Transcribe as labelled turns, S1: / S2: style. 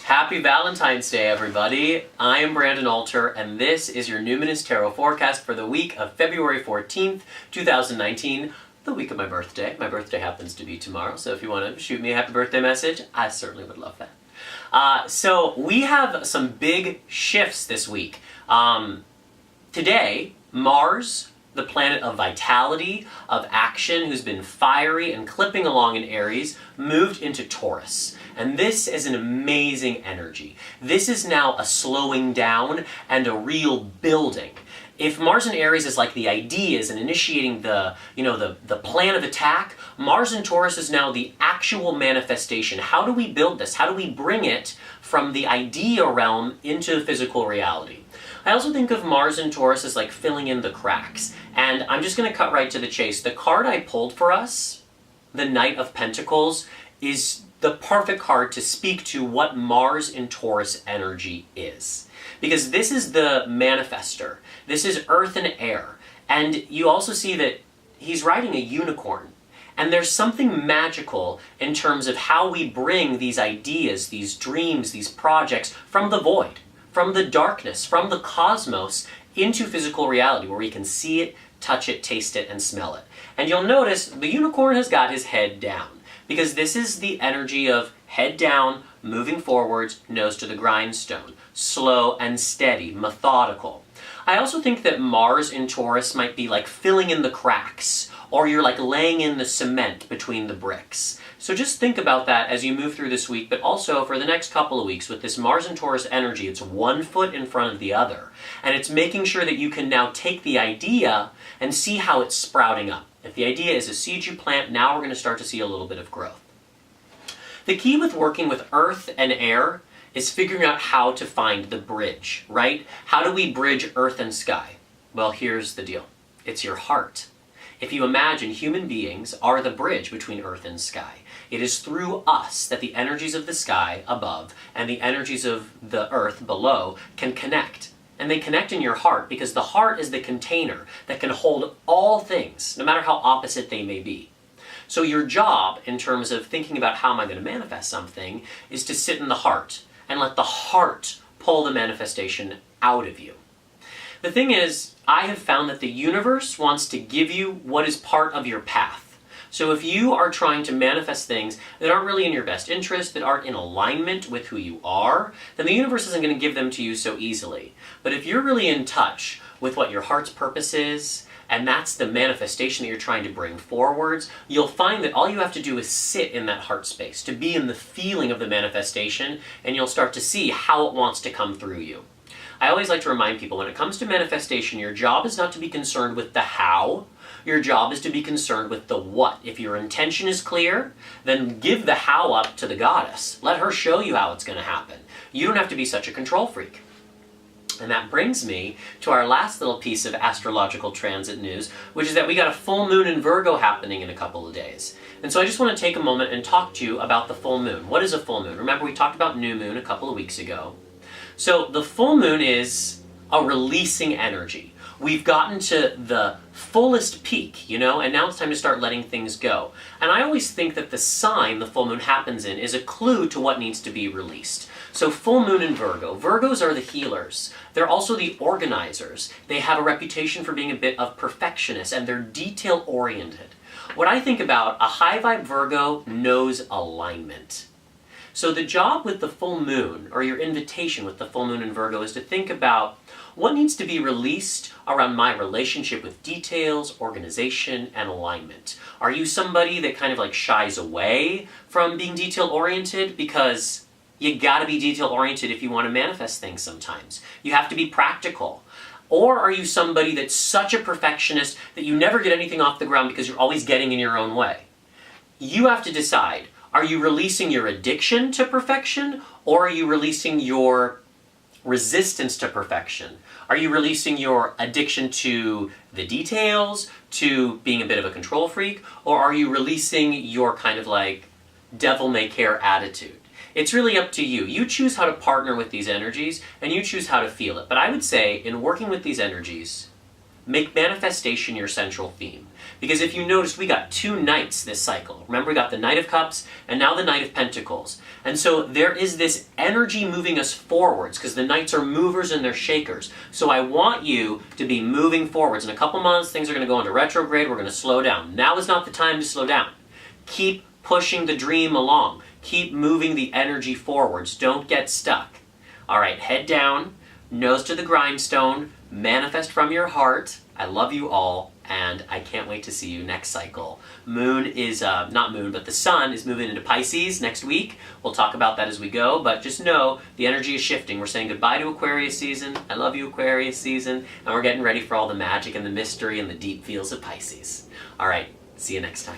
S1: Happy Valentine's Day, everybody. I am Brandon Alter, and this is your Numinous Tarot forecast for the week of February 14th, 2019, the week of my birthday. My birthday happens to be tomorrow, so if you want to shoot me a happy birthday message, I certainly would love that. So we have some big shifts this week. Today, Mars, the planet of vitality, of action, who's been fiery and clipping along in Aries, moved into Taurus. And this is an amazing energy. This is now a slowing down and a real building. If Mars in Aries is like the ideas and initiating the plan of attack, Mars in Taurus is now the actual manifestation. How do we build this? How do we bring it from the idea realm into physical reality? I also think of Mars in Taurus as like filling in the cracks. And I'm just going to cut right to the chase. The card I pulled for us, the Knight of Pentacles, is the perfect card to speak to what Mars in Taurus energy is. Because this is the manifester. This is earth and air. And you also see that he's riding a unicorn. And there's something magical in terms of how we bring these ideas, these dreams, these projects from the void, from the darkness, from the cosmos into physical reality where we can see it, touch it, taste it, and smell it. And you'll notice the unicorn has got his head down because this is the energy of head down, moving forwards, nose to the grindstone, slow and steady, methodical. I also think that Mars in Taurus might be like filling in the cracks, or you're like laying in the cement between the bricks. So just think about that as you move through this week, but also for the next couple of weeks with this Mars and Taurus energy, it's one foot in front of the other. And it's making sure that you can now take the idea and see how it's sprouting up. If the idea is a seed you plant, now we're going to start to see a little bit of growth. The key with working with earth and air is figuring out how to find the bridge, right? How do we bridge earth and sky? Well, here's the deal. It's your heart. If you imagine human beings are the bridge between earth and sky, it is through us that the energies of the sky above and the energies of the earth below can connect. And they connect in your heart because the heart is the container that can hold all things, no matter how opposite they may be. So your job, in terms of thinking about how am I going to manifest something, is to sit in the heart and let the heart pull the manifestation out of you. The thing is, I have found that the universe wants to give you what is part of your path. So if you are trying to manifest things that aren't really in your best interest, that aren't in alignment with who you are, then the universe isn't going to give them to you so easily. But if you're really in touch with what your heart's purpose is, and that's the manifestation that you're trying to bring forwards, you'll find that all you have to do is sit in that heart space, to be in the feeling of the manifestation, and you'll start to see how it wants to come through you. I always like to remind people, when it comes to manifestation, your job is not to be concerned with the how. Your job is to be concerned with the what. If your intention is clear, then give the how up to the goddess. Let her show you how it's going to happen. You don't have to be such a control freak. And that brings me to our last little piece of astrological transit news, which is that we got a full moon in Virgo happening in a couple of days. And so I just want to take a moment and talk to you about the full moon. What is a full moon? Remember, we talked about new moon a couple of weeks ago. So the full moon is a releasing energy. We've gotten to the fullest peak, and now it's time to start letting things go. And I always think that the sign the full moon happens in is a clue to what needs to be released. So full moon in Virgo. Virgos are the healers. They're also the organizers. They have a reputation for being a bit of perfectionists, and they're detail-oriented. What I think about, a high-vibe Virgo knows alignment. So the job with the full moon, or your invitation with the full moon in Virgo, is to think about what needs to be released around my relationship with details, organization, and alignment. Are you somebody that kind of like shies away from being detail-oriented? Because you gotta be detail-oriented if you want to manifest things sometimes. You have to be practical. Or are you somebody that's such a perfectionist that you never get anything off the ground because you're always getting in your own way? You have to decide. Are you releasing your addiction to perfection, or are you releasing your resistance to perfection? Are you releasing your addiction to the details, to being a bit of a control freak, or are you releasing your kind of like devil-may-care attitude? It's really up to you. You choose how to partner with these energies, and you choose how to feel it. But I would say, in working with these energies, Make manifestation your central theme. Because if you notice, we got 2 Knights this cycle. Remember, we got the Knight of Cups and now the Knight of Pentacles. And so there is this energy moving us forwards because the Knights are movers and they're shakers. So I want you to be moving forwards. In a couple months, things are going to go into retrograde. We're going to slow down. Now is not the time to slow down. Keep pushing the dream along. Keep moving the energy forwards. Don't get stuck. All right, head down, nose to the grindstone, manifest from your heart. I love you all, and I can't wait to see you next cycle. Moon is, not moon, but the sun is moving into Pisces next week. We'll talk about that as we go, but just know the energy is shifting. We're saying goodbye to Aquarius season. I love you, Aquarius season, and we're getting ready for all the magic and the mystery and the deep feels of Pisces. All right, see you next time.